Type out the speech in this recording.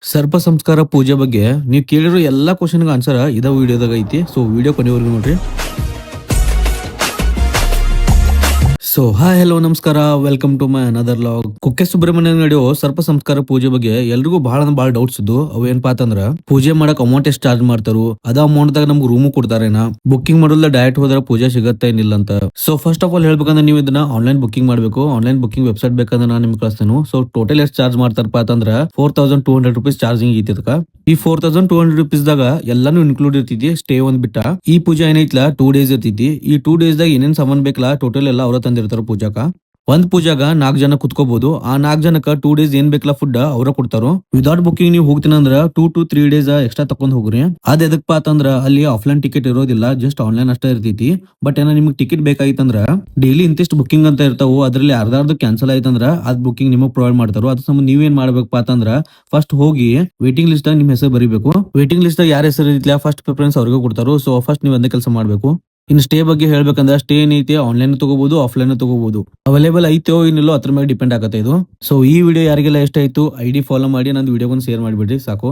ಸರ್ಪ ಸಂಸ್ಕಾರ ಪೂಜೆ ಬಗ್ಗೆ ನೀವು ಕೇಳಿರೋ ಎಲ್ಲಾ ಕ್ವಶನ್‌ಗೆ ಆನ್ಸರ್ ಇದ ವಿಡಿಯೋದಾಗ ಐತಿ. ಸೊ ವಿಡಿಯೋ ಕೊನೆವರೆಗೂ ನೋಡ್ರಿ. ಸೊ ಹಾಯ್ ಹೆಲೋ ನಮಸ್ಕಾರ, welcome to my another vlog. Kukke Subramanya ನಡೆಯೋ ಸರ್ಪ ಸಂಸ್ಕಾರ ಪೂಜೆ ಬಗ್ಗೆ ಎಲ್ರಿಗೂ ಬಹಳ ಡೌಟ್ಸ್ ಇದ್ದು. ಅವು ಏನಪ್ಪಾ ಅಂತಂದ್ರ ಪೂಜೆ ಮಾಡಕ್ ಅಮೌಂಟ್ ಎಷ್ಟು ಚಾರ್ಜ್ ಮಾಡ್ತಾರು, ಅದ ಅಮೌಂಟ್ ದಾಗ ನಮ್ಗೆ ರೂಮು ಕೊಡ್ತಾರೇನ, ಬುಕ್ಕಿಂಗ್ ಮಾಡೋದ್ಲ ಡೈರೆಕ್ಟ್ ಹೋದ್ರೆ ಪೂಜೆ ಸಿಗತ್ತೆ ಏನಿಲ್ಲ ಅಂತ. ಸೊ ಫಸ್ಟ್ ಆಫ್ ಆಲ್ ಹೇಳ್ಬೇಕಂದ್ರೆ ನೀವು ಇದನ್ನ ಆನ್ಲೈನ್ ಬುಕ್ಕಿಂಗ್ ಮಾಡ್ಬೇಕು. ಆನ್ಲೈನ್ ಬುಕ್ಕಿಂಗ್ ವೆಬ್ಸೈಟ್ ಬೇಕಂದ್ರೆ ನಾನು ನಿಮ್ಗೆ ಕಳಿಸ್ತೇನೆ. ಸೊ ಟೋಟಲ್ ಎಷ್ಟು ಚಾರ್ಜ್ ಮಾಡ್ತಾರಪ್ಪ ಅಂತಂದ್ರ 4200 ರೂಪೀಸ್ ಚಾರ್ಜಿಂಗ್ ಐತಿ ಅದಕ್ಕ. ಈ 4200 ರೂಪೀಸ್ ದಾಗ ಎಲ್ಲಾನು ಇನ್ಕ್ಲೂಡ್ ಇರ್ತೈತಿ, ಸ್ಟೇ ಒಂದ್ ಬಿಟ್ಟ. ಈ ಪೂಜೆ ಏನೈತ್ಲಾ 2 ಡೇಸ್ ಇರ್ತೈತಿ. ಈ 2 ಡೇಸ್ ದಾಗ ಏನೇನ್ ಸಾಮಾನ್ ಬೇಕಲ್ಲ ಟೋಟಲ್ ಎಲ್ಲ ಅವ್ರ ತಂದಿರ್ತಾರ ಪೂಜಾಕ. ಒಂದ್ ಪೂಜಾಗ 4 ಜನ ಕುತ್ಕೋಬಹುದು. ಆ 4 ಜನಕ್ಕ 2 ಡೇಸ್ ಏನ್ ಬೇಕಲ್ಲ ಫುಡ್ ಅವ್ರ ಕೊಡ್ತಾರೋ. ವಿದೌಟ್ ಬುಕಿಂಗ್ ನೀವು ಹೋಗ್ತೀನಂದ್ರ 2 to 3 ಡೇಸ್ ಎಕ್ಸ್ಟ್ರಾ ತಕೊಂಡ್ ಹೋಗ್ರಿ. ಅದ್ ಎದಕ್ಪಾ ಅಂತಂದ್ರ ಅಲ್ಲಿ ಆಫ್ಲೈನ್ ಟಿಕೆಟ್ ಇರೋದಿಲ್ಲ, ಜಸ್ಟ್ ಆನ್ಲೈನ್ ಅಷ್ಟೇ ಇರ್ತೈತಿ. ಬಟ್ ಏನ ನಿಮ್ಗೆ ಟಿಕೆಟ್ ಬೇಕಾಗಿತ್ತಂದ್ರ ಡೈಲಿ ಇಂತಿಷ್ಟು ಬುಕಿಂಗ್ ಅಂತ ಇರ್ತಾವು, ಅದ್ರಲ್ಲಿ ಅರ್ಧ ಕ್ಯಾನ್ಸಲ್ ಆಯ್ತಂದ್ರ ಅದ್ ಬುಕಿಂಗ್ ನಿಮಗ್ ಪ್ರೊವೈಡ್ ಮಾಡ್ತಾರೋ. ಅದ್ರ ಸಂಬಂಧ ನೀವೇನ್ ಮಾಡ್ಬೇಕಪ್ಪ ಅಂತಂದ್ರ ಫಸ್ಟ್ ಹೋಗಿ ವೇಟಿಂಗ್ ಲಿಸ್ಟ್ ನಿಮ್ ಹೆಸರು ಬರೀಬೇಕು. ವೇಟಿಂಗ್ ಲಿಸ್ಟ್ ಯಾರ ಹೆಸರು ಇರ್ಲಿಲ್ಲ ಫಸ್ಟ್ ಪ್ರಿಫರೆನ್ಸ್ ಅವ್ರಿಗೆ ಕೊಡ್ತಾರೋ. ಸೊ ಫಸ್ಟ್ ನೀವು ಒಂದೇ ಕೆಲಸ ಮಾಡ್ಬೇಕು. ಇನ್ನು ಸ್ಟೇ ಬಗ್ಗೆ ಹೇಳ್ಬೇಕಂದ್ರೆ ಸ್ಟೇ ಏನೈತಿ ಆನ್ಲೈನ್ ತಗೋಬಹುದು, ಆಫ್ಲೈನ್ ತಗೋಬಹುದು. ಅವೈಲೇಬಲ್ ಐತೋ ಏನಿಲ್ಲೋ ಅದ್ರ ಮೇಲೆ ಡಿಪೆಂಡ್ ಆಗತ್ತೆ ಇದು. ಸೊ ಈ ವಿಡಿಯೋ ಯಾರಿಗೆಲ್ಲ ಎಷ್ಟ ಆಯ್ತು ಐಡಿ ಫಾಲೋ ಮಾಡಿ ನಂದು ವಿಡಿಯೋಗೊಂದು ಶೇರ್ ಮಾಡಿಬಿಡ್ರಿ ಸಾಕು.